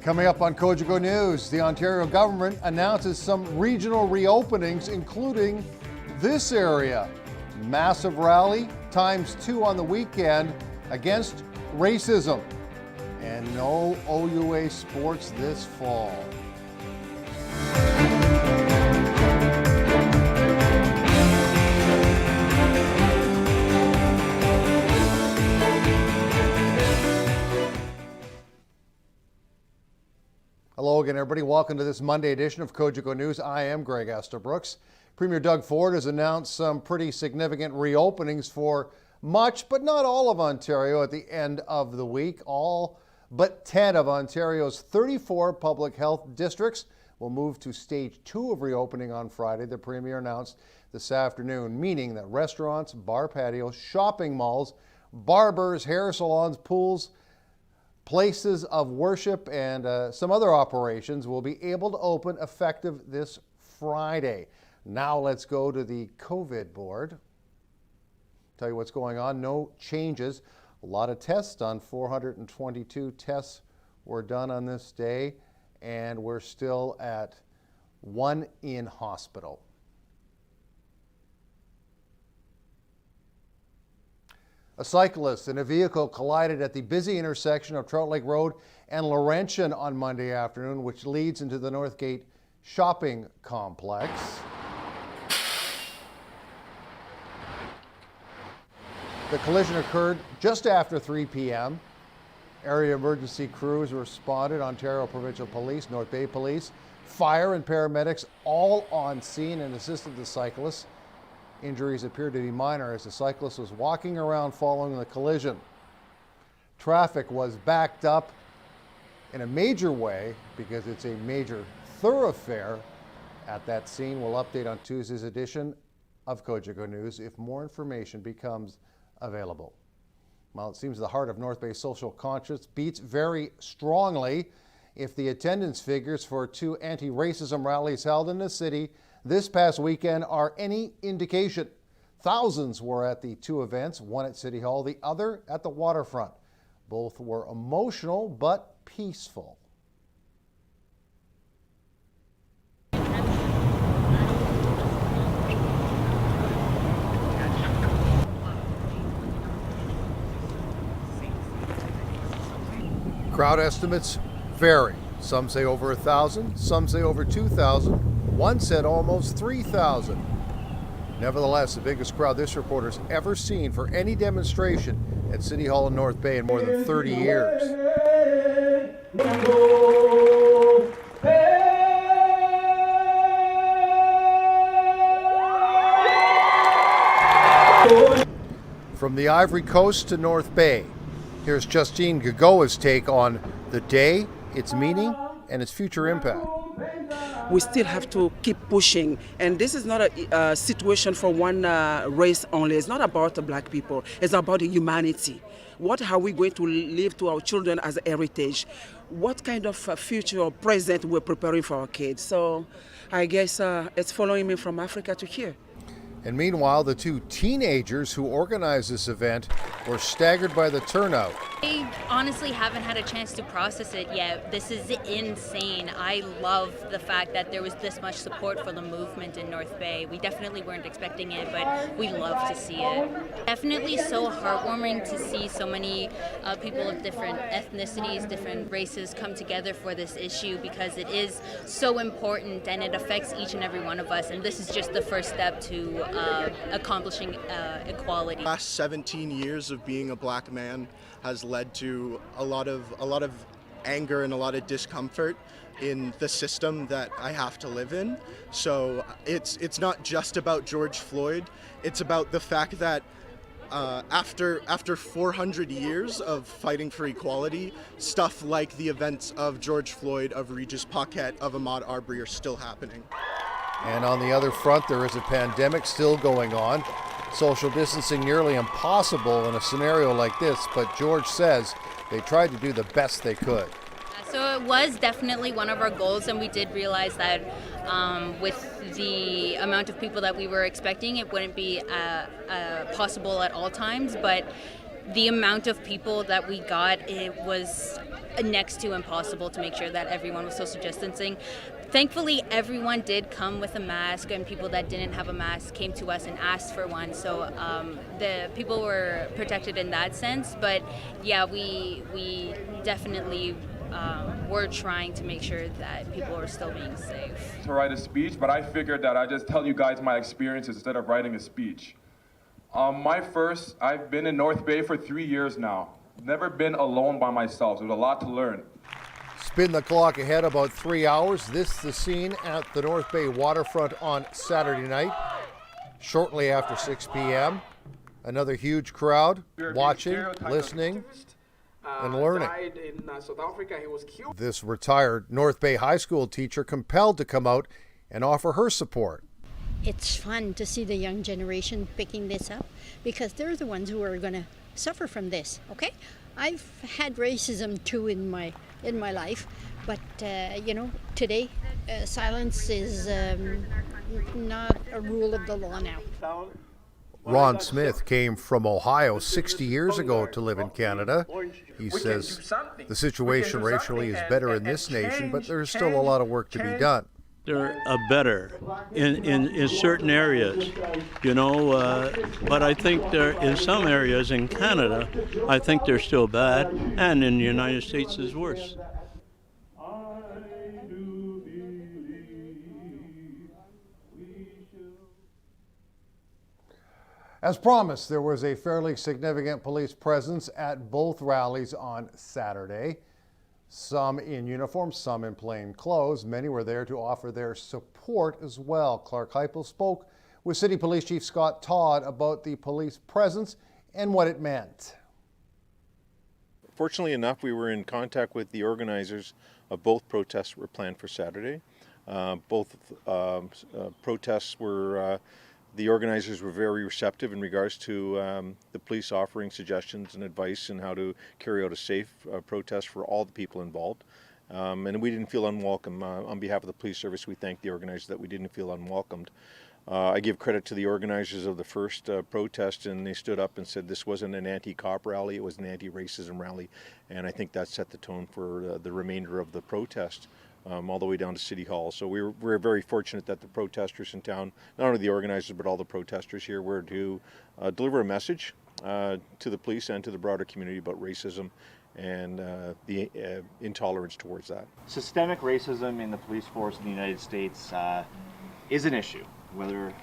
Coming up on Cogeco News, the Ontario government announces some regional reopenings, including this area. Massive rally, ×2 on the weekend against racism. And no OUA sports this fall. Hello again, everybody. Welcome to this Monday edition of Cogeco News. I am Greg Estabrooks. Premier Doug Ford has announced some pretty significant reopenings for much, but not all of Ontario at the end of the week. All but 10 of Ontario's 34 public health districts will move to stage 2 of reopening on Friday, the Premier announced this afternoon, meaning that restaurants, bar patios, shopping malls, barbers, hair salons, pools, places of worship, and some other operations will be able to open effective this Friday. Now let's go to the COVID board. Tell you what's going on. No changes. A lot of tests done. 422 tests were done on this day, and we're still at 1 in hospital. A cyclist and a vehicle collided at the busy intersection of Trout Lake Road and Laurentian on Monday afternoon, which leads into the Northgate shopping complex. The collision occurred just after 3 p.m. Area emergency crews responded, Ontario Provincial Police, North Bay Police, fire and paramedics all on scene and assisted the cyclist. Injuries appeared to be minor as the cyclist was walking around following the collision. Traffic was backed up in a major way because it's a major thoroughfare at that scene. We'll update on Tuesday's edition of Cogeco News if more information becomes available. Well, it seems the heart of North Bay social conscience beats very strongly if the attendance figures for 2 anti-racism rallies held in the city this past weekend are any indication. Thousands were at the 2 events, one at City Hall, the other at the waterfront. Both were emotional but peaceful. Crowd estimates vary. Some say over 1,000, some say over 2,000. One said almost 3,000. Nevertheless, the biggest crowd this reporter's ever seen for any demonstration at City Hall in North Bay in more than 30 years. From the Ivory Coast to North Bay, here's Justine Gagoa's take on the day, its meaning, and its future impact. We still have to keep pushing, and this is not a situation for one race only. It's not about the black people, it's about the humanity. What are we going to leave to our children as a heritage? What kind of future or present we're preparing for our kids? So I guess it's following me from Africa to here. And meanwhile, the 2 teenagers who organized this event were staggered by the turnout. I honestly haven't had a chance to process it yet. This is insane. I love the fact that there was this much support for the movement in North Bay. We definitely weren't expecting it, but we love to see it. Definitely so heartwarming to see so many people of different ethnicities, different races come together for this issue because it is so important and it affects each and every one of us. And this is just the first step to accomplishing equality. The last 17 years of being a black man has led to a lot of anger and a lot of discomfort in the system that I have to live in. So it's not just about George Floyd. It's about the fact that after 400 years of fighting for equality, stuff like the events of George Floyd, of Regis Paquette, of Ahmaud Arbery are still happening. And on the other front, there is a pandemic still going on. Social distancing nearly impossible in a scenario like this, but George says they tried to do the best they could. So it was definitely one of our goals, and we did realize that with the amount of people that we were expecting, it wouldn't be possible at all times, but the amount of people that we got, it was next to impossible to make sure that everyone was social distancing. Thankfully, everyone did come with a mask, and people that didn't have a mask came to us and asked for one. So the people were protected in that sense. But yeah, we definitely we're trying to make sure that people are still being safe. To write a speech, but I figured that I'd just tell you guys my experiences instead of writing a speech. I've been in North Bay for 3 years now. Never been alone by myself. There's a lot to learn. Spin the clock ahead about 3 hours. This is the scene at the North Bay waterfront on Saturday night, shortly after 6 p.m. Another huge crowd watching, listening, and learning. In South Africa, he was killed. This retired North Bay High School teacher compelled to come out and offer her support. It's fun to see the young generation picking this up because they're the ones who are going to suffer from this. Okay, I've had racism too in my life, but today silence is not a rule of the law now. Ron Smith came from Ohio 60 years ago to live in Canada. He says the situation racially is better in this nation, but there's still a lot of work to be done. They're better in certain areas, but I think they're in some areas in Canada, I think they're still bad, and in the United States is worse. As promised, there was a fairly significant police presence at both rallies on Saturday. Some in uniform, some in plain clothes. Many were there to offer their support as well. Clark Heipel spoke with City Police Chief Scott Todd about the police presence and what it meant. Fortunately enough, we were in contact with the organizers of both protests that were planned for Saturday. Both protests were the organizers were very receptive in regards to the police offering suggestions and advice on how to carry out a safe protest for all the people involved. And we didn't feel unwelcome. On behalf of the police service, we thank the organizers that we didn't feel unwelcomed. I give credit to the organizers of the first protest, and they stood up and said this wasn't an anti-cop rally, it was an anti-racism rally. And I think that set the tone for the remainder of the protest. All the way down to City Hall. So we're very fortunate that the protesters in town, not only the organizers but all the protesters here, were to deliver a message to the police and to the broader community about racism and the intolerance towards that. Systemic racism in the police force in the United States is an issue. Whether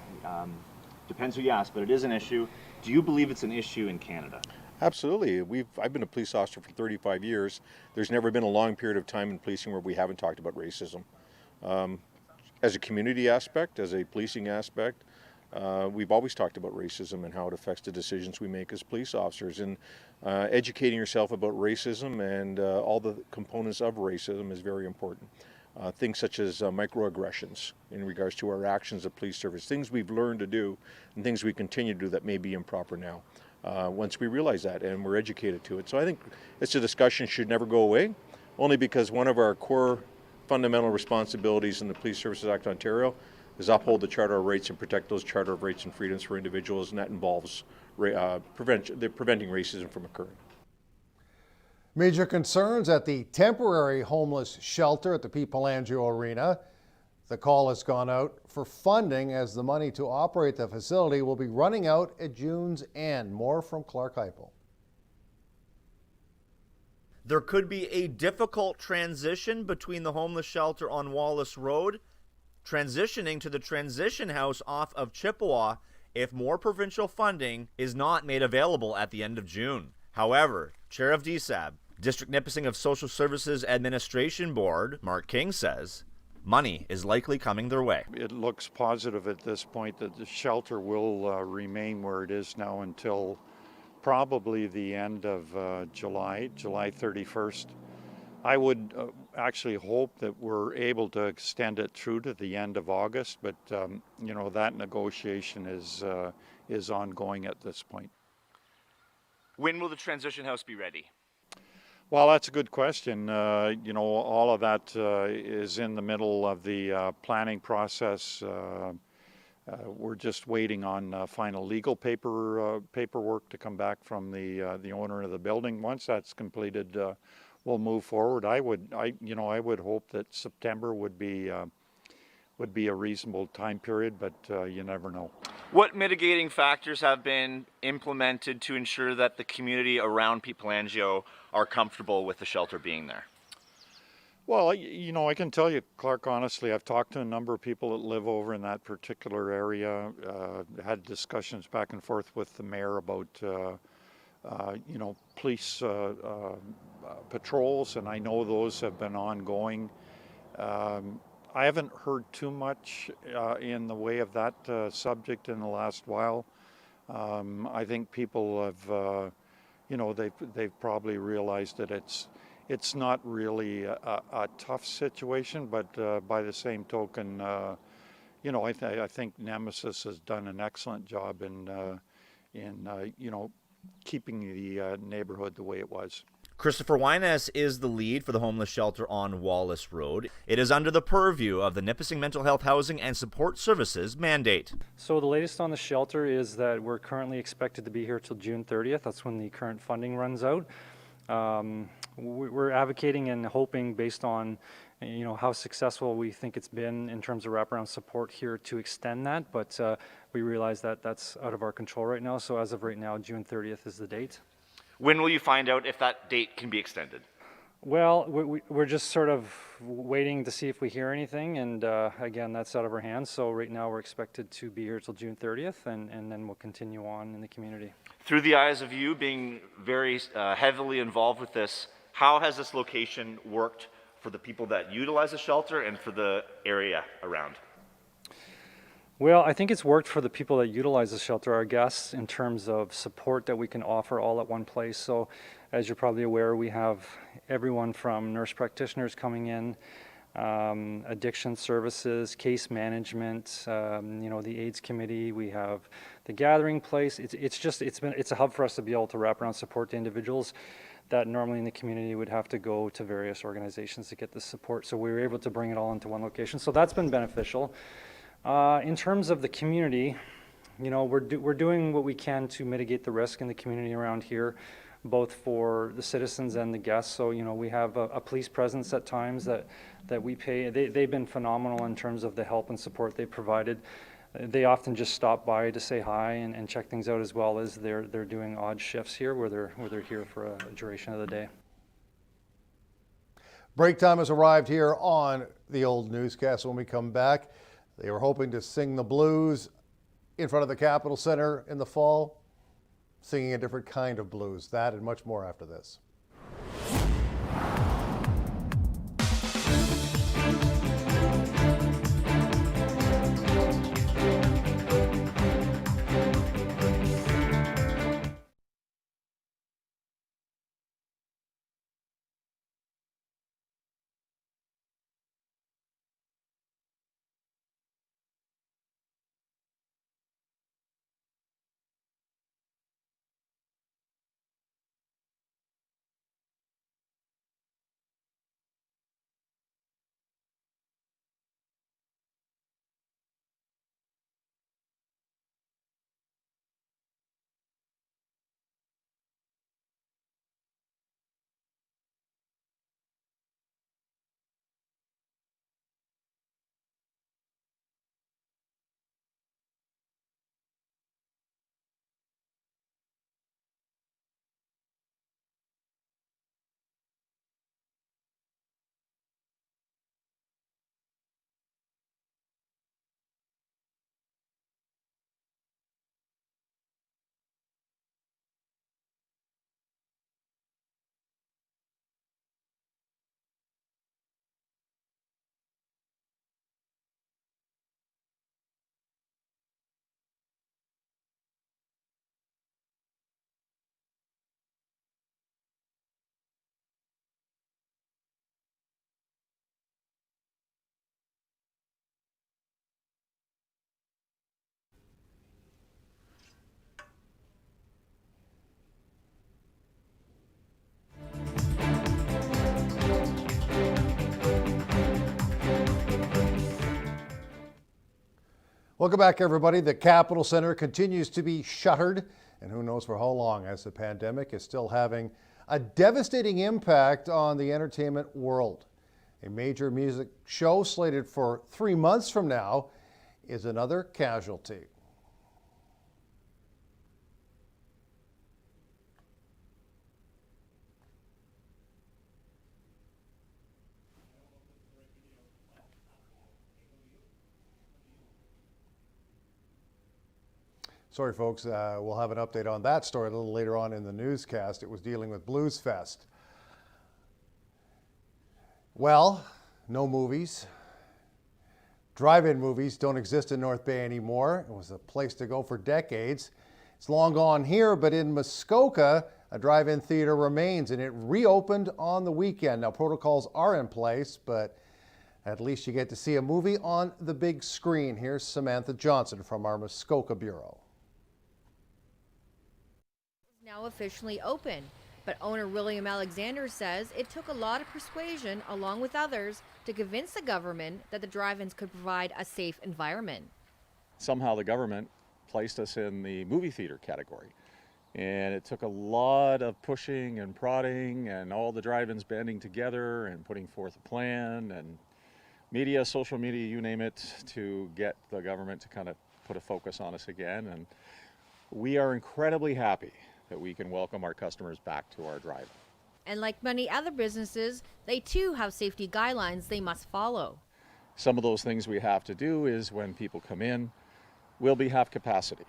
depends who you ask, but it is an issue. Do you believe it's an issue in Canada? Absolutely. I've been a police officer for 35 years. There's never been a long period of time in policing where we haven't talked about racism. As a community aspect, as a policing aspect, we've always talked about racism and how it affects the decisions we make as police officers. And educating yourself about racism and all the components of racism is very important. Things such as microaggressions in regards to our actions of police service, things we've learned to do and things we continue to do that may be improper now. Once we realize that and we're educated to it. So I think it's a discussion should never go away, only because one of our core fundamental responsibilities in the Police Services Act Ontario is uphold the Charter of Rights and protect those Charter of Rights and freedoms for individuals, and that involves preventing racism from occurring. Major concerns at the temporary homeless shelter at the Pete Pelangio Arena. The call has gone out for funding as the money to operate the facility will be running out at June's end. More from Clark Heipel. There could be a difficult transition between the homeless shelter on Wallace Road, transitioning to the transition house off of Chippewa if more provincial funding is not made available at the end of June. However, Chair of DSAB, District Nipissing of Social Services Administration Board, Mark King says, money is likely coming their way. It looks positive at this point that the shelter will remain where it is now until probably the end of July 31st. I would actually hope that we're able to extend it through to the end of August, but that negotiation is ongoing at this point. When will the transition house be ready? Well, that's a good question. All of that is in the middle of the planning process. We're just waiting on final legal paperwork to come back from the owner of the building. Once that's completed, we'll move forward. I would hope that September would be a reasonable time period, but you never know. What mitigating factors have been implemented to ensure that the community around Pete Pelangio are comfortable with the shelter being there? Well, I can tell you, Clark, honestly, I've talked to a number of people that live over in that particular area, had discussions back and forth with the mayor about, police patrols, and I know those have been ongoing. I haven't heard too much in the way of that subject in the last while. I think people have, they've probably realized that it's not really a tough situation, but by the same token, I think Nemesis has done an excellent job in keeping the neighborhood the way it was. Christopher Wyness is the lead for the homeless shelter on Wallace Road. It is under the purview of the Nipissing Mental Health Housing and Support Services mandate. So the latest on the shelter is that we're currently expected to be here till June 30th. That's when the current funding runs out. We're advocating and hoping, based on how successful we think it's been in terms of wraparound support here, to extend that, but we realize that that's out of our control right now. So as of right now, June 30th is the date. When will you find out if that date can be extended? Well, we're just sort of waiting to see if we hear anything, and again, that's out of our hands. So right now we're expected to be here till June 30th, and then we'll continue on in the community. Through the eyes of you being very heavily involved with this, how has this location worked for the people that utilize the shelter and for the area around? Well, I think it's worked for the people that utilize the shelter, our guests, in terms of support that we can offer all at one place. So as you're probably aware, we have everyone from nurse practitioners coming in, addiction services, case management, the AIDS committee. We have the gathering place. It's a hub for us to be able to wrap around support to individuals that normally in the community would have to go to various organizations to get the support. So we were able to bring it all into one location. So that's been beneficial. In terms of the community, we're doing what we can to mitigate the risk in the community around here, both for the citizens and the guests. So, we have a police presence at times that we pay. They've been phenomenal in terms of the help and support they provided. They often just stop by to say hi and check things out, as well as they're doing odd shifts here where they're here for a duration of the day. Break time has arrived here on the old newscast. When we come back, they were hoping to sing the blues in front of the Capitol Center in the fall, singing a different kind of blues. That and much more after this. Welcome back, everybody. The Capitol Center continues to be shuttered, and who knows for how long, as the pandemic is still having a devastating impact on the entertainment world. A major music show slated for 3 months from now is another casualty. Sorry, folks, we'll have an update on that story a little later on in the newscast. It was dealing with BLUESFEST. Well, no movies. Drive-in movies don't exist in North Bay anymore. It was a place to go for decades. It's long gone here, but in Muskoka, a drive-in theater remains, and it reopened on the weekend. Now, protocols are in place, but at least you get to see a movie on the big screen. Here's Samantha Johnson from our Muskoka Bureau. Now officially open, but owner William Alexander says it took a lot of persuasion, along with others, to convince the government that the drive-ins could provide a safe environment. Somehow the government placed us in the movie theater category, and it took a lot of pushing and prodding and all the drive-ins banding together and putting forth a plan and media, social media, you name it, to get the government to kind of put a focus on us again. And we are incredibly happy that we can welcome our customers back to our drive. And like many other businesses, they too have safety guidelines they must follow. Some of those things we have to do is when people come in, we'll be half capacity.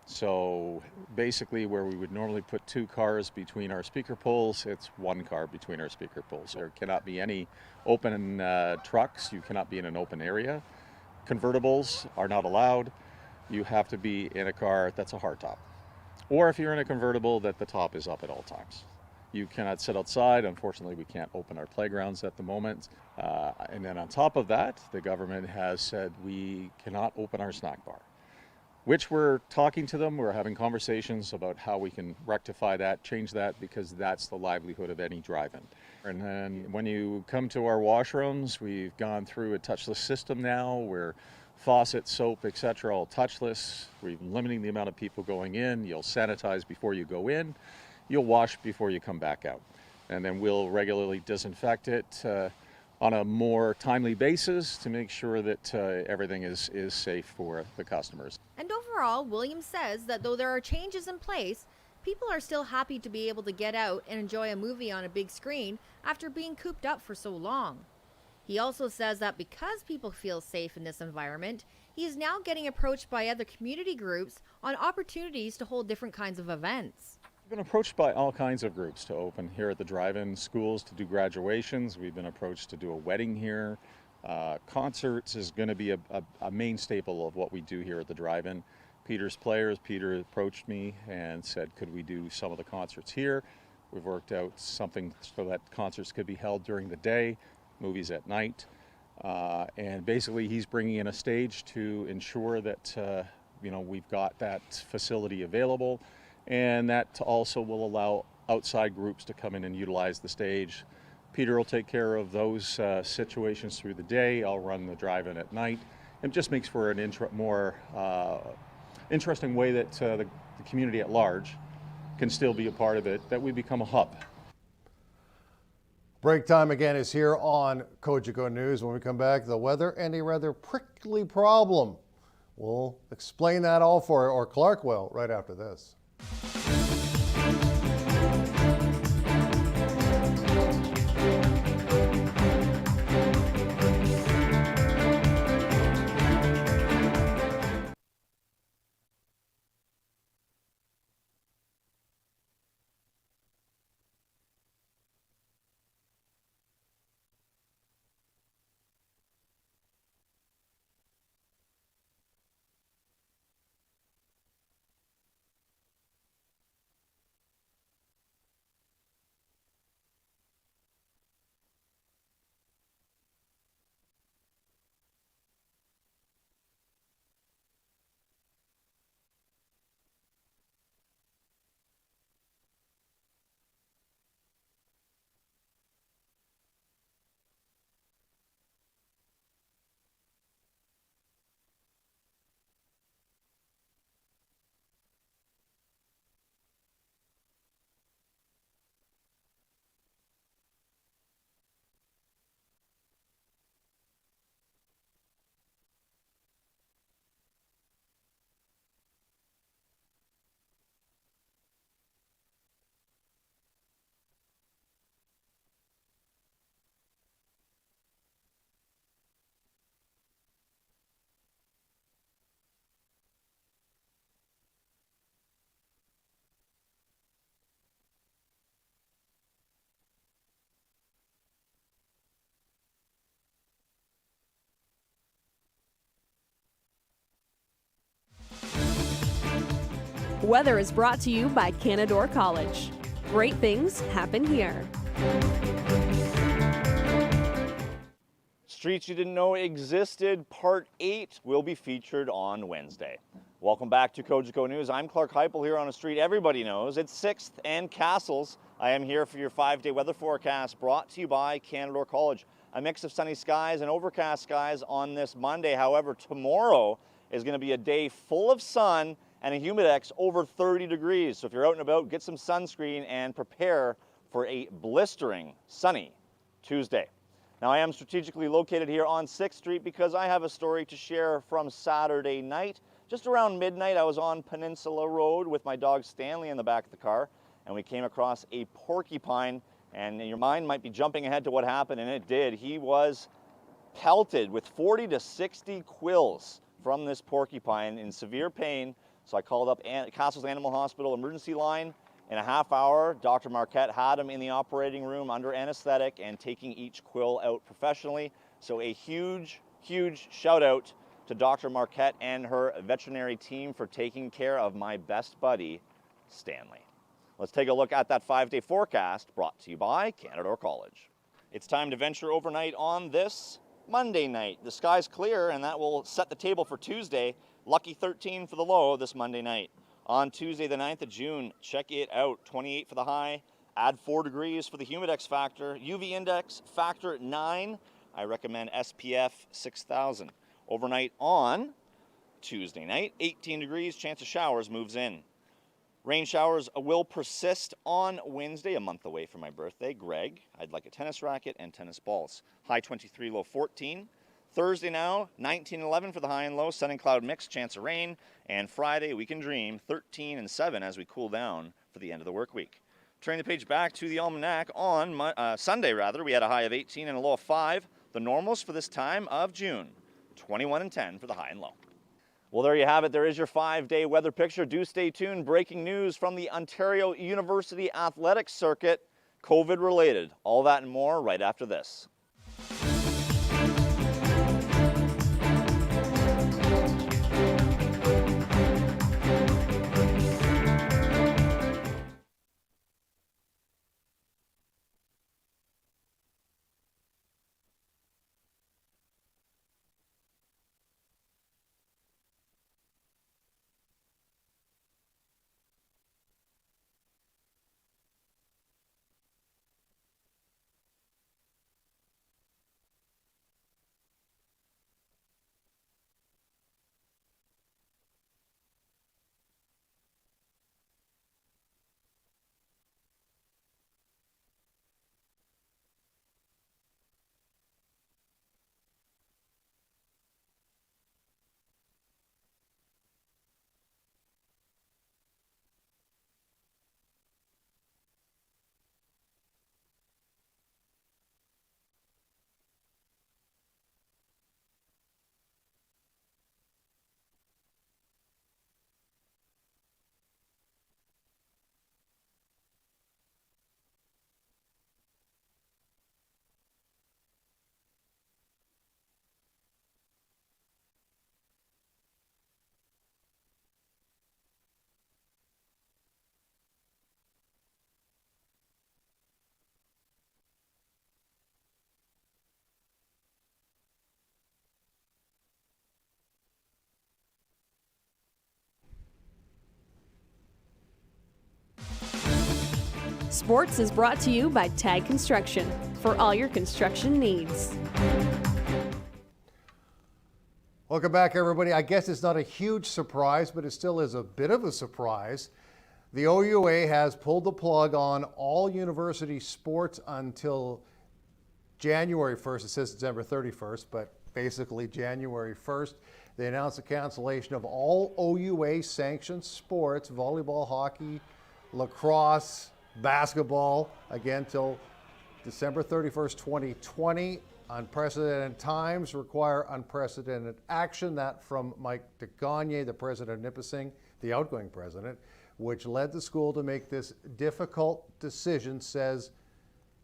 So basically where we would normally put 2 cars between our speaker poles, it's 1 car between our speaker poles. There cannot be any open trucks. You cannot be in an open area. Convertibles are not allowed. You have to be in a car that's a hardtop. Or if you're in a convertible, that the top is up at all times. You cannot sit outside. Unfortunately, we can't open our playgrounds at the moment. And then on top of that, the government has said we cannot open our snack bar, which we're talking to them. We're having conversations about how we can rectify that, change that, because that's the livelihood of any drive-in. And then when you come to our washrooms, we've gone through a touchless system now where faucet, soap, etc., all touchless. We're limiting the amount of people going in. You'll sanitize before you go in. You'll wash before you come back out. And then we'll regularly disinfect it on a more timely basis to make sure that everything is safe for the customers. And overall, Williams says that though there are changes in place, people are still happy to be able to get out and enjoy a movie on a big screen after being cooped up for so long. He also says that because people feel safe in this environment, he is now getting approached by other community groups on opportunities to hold different kinds of events. We've been approached by all kinds of groups to open here at the drive-in, schools to do graduations. We've been approached to do a wedding here. Concerts is going to be a main staple of what we do here at the drive-in. Peter's Players, Peter approached me and said, could we do some of the concerts here? We've worked out something so that concerts could be held during the day, movies at night, and basically he's bringing in a stage to ensure that we've got that facility available, and that also will allow outside groups to come in and utilize the stage. Peter will take care of those situations through the day. I'll run the drive-in at night. It just makes for an more interesting way that the community at large can still be a part of it, that we become a hub. Break time again is here on Cogeco News. When we come back, the weather and a rather prickly problem. We'll explain that all for you, or Clark will, right after this. Weather is brought to you by Canadore College. Great things happen here. Streets You Didn't Know Existed, Part 8 will be featured on Wednesday. Welcome back to Cogeco News. I'm Clark Heupel here on a street everybody knows. It's 6th and Castles. I am here for your 5-day weather forecast brought to you by Canadore College. A mix of sunny skies and overcast skies on this Monday. However, tomorrow is going to be a day full of sun and a humidex over 30 degrees. So if you're out and about, get some sunscreen and prepare for a blistering, sunny Tuesday. Now, I am strategically located here on 6th Street because I have a story to share from Saturday night. Just around midnight, I was on Peninsula Road with my dog Stanley in the back of the car, and we came across a porcupine, and your mind might be jumping ahead to what happened, and it did. He was pelted with 40 to 60 quills from this porcupine in severe pain, so I called up Castles Animal Hospital emergency line. In a half hour, Dr. Marquette had him in the operating room under anesthetic and taking each quill out professionally. So a huge, huge shout out to Dr. Marquette and her veterinary team for taking care of my best buddy, Stanley. Let's take a look at that 5-day forecast brought to you by Canadore College. It's time to venture overnight on this Monday night. The sky's clear and that will set the table for Tuesday. Lucky 13 for the low this Monday night. On Tuesday, the 9th of June, check it out. 28 for the high, add 4 degrees for the humidex factor. UV index factor 9. I recommend SPF 6000. Overnight on Tuesday night, 18 degrees, chance of showers moves in. Rain showers will persist on Wednesday, a month away from my birthday. Greg, I'd like a tennis racket and tennis balls. High 23, low 14. Thursday now, 19 and 11 for the high and low, sun and cloud mix, chance of rain. And Friday, we can dream 13 and 7 as we cool down for the end of the work week. Turning the page back to the almanac on Sunday, we had a high of 18 and a low of 5. The normals for this time of June, 21 and 10 for the high and low. Well, there you have it. There is your 5-day weather picture. Do stay tuned. Breaking news from the Ontario University Athletics Circuit, COVID related. All that and more right after this. Sports is brought to you by Tag Construction for all your construction needs. Welcome back, everybody. I guess it's not a huge surprise, but it still is a bit of a surprise. The OUA has pulled the plug on all university sports until January 1st. It says December 31st, but basically January 1st. They announced the cancellation of all OUA sanctioned sports, volleyball, hockey, lacrosse, basketball, again till December 31st, 2020. Unprecedented times require unprecedented action. That from Mike DeGagne, the president of Nipissing, the outgoing president, which led the school to make this difficult decision, says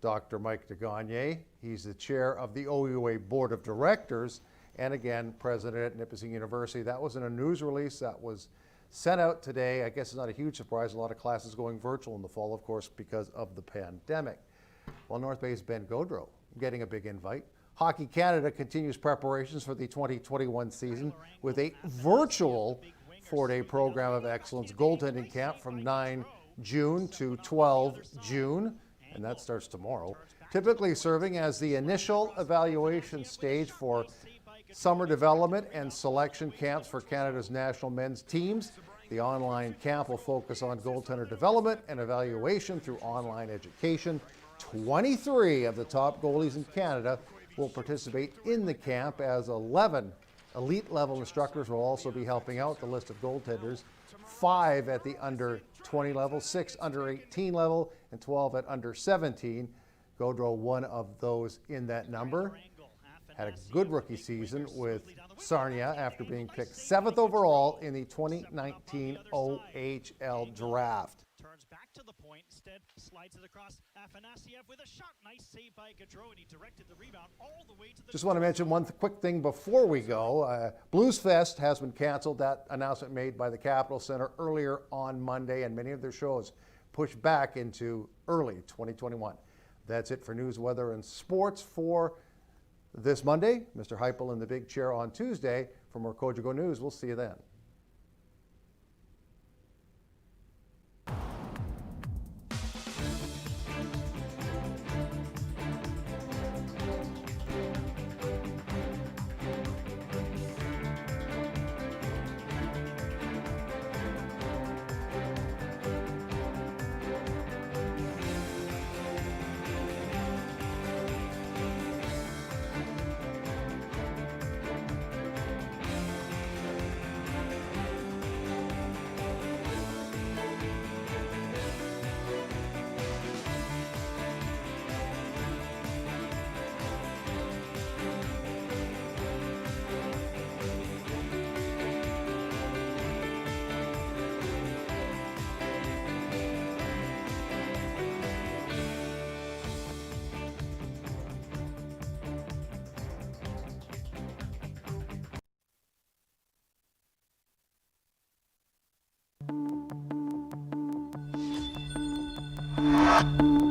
Dr. Mike DeGagne. He's the chair of the OUA Board of Directors and again, president at Nipissing University. That was in a news release that was sent out today. I guess it's not a huge surprise. A lot of classes going virtual in the fall, of course, because of the pandemic. Well, North Bay's Ben Gaudreau getting a big invite. Hockey Canada continues preparations for the 2021 season with a virtual 4-day program of excellence goaltending camp from 9 June to 12 June, and that starts tomorrow, typically serving as the initial evaluation stage for summer development and selection camps for Canada's national men's teams. The online camp will focus on goaltender development and evaluation through online education. 23 of the top goalies in Canada will participate in the camp, as 11 elite level instructors will also be helping out the list of goaltenders. 5 at the under 20 level, 6 under 18 level, and 12 at under 17. Gaudreau, one of those in that number, had a good rookie season with Sarnia after being picked 7th overall in the 2019 OHL draft. Turns back to the point, instead slides it across Afanasiev with a shot. Nice save by Gaudreau, and he directed the rebound all the way to the... Just want to mention one quick thing before we go. BLUESFEST has been canceled. That announcement made by the Capitol Center earlier on Monday, and many of their shows pushed back into early 2021. That's it for news, weather, and sports for this Monday. Mr. Heupel in the big chair on Tuesday. For more Cogeco News, we'll see you then. you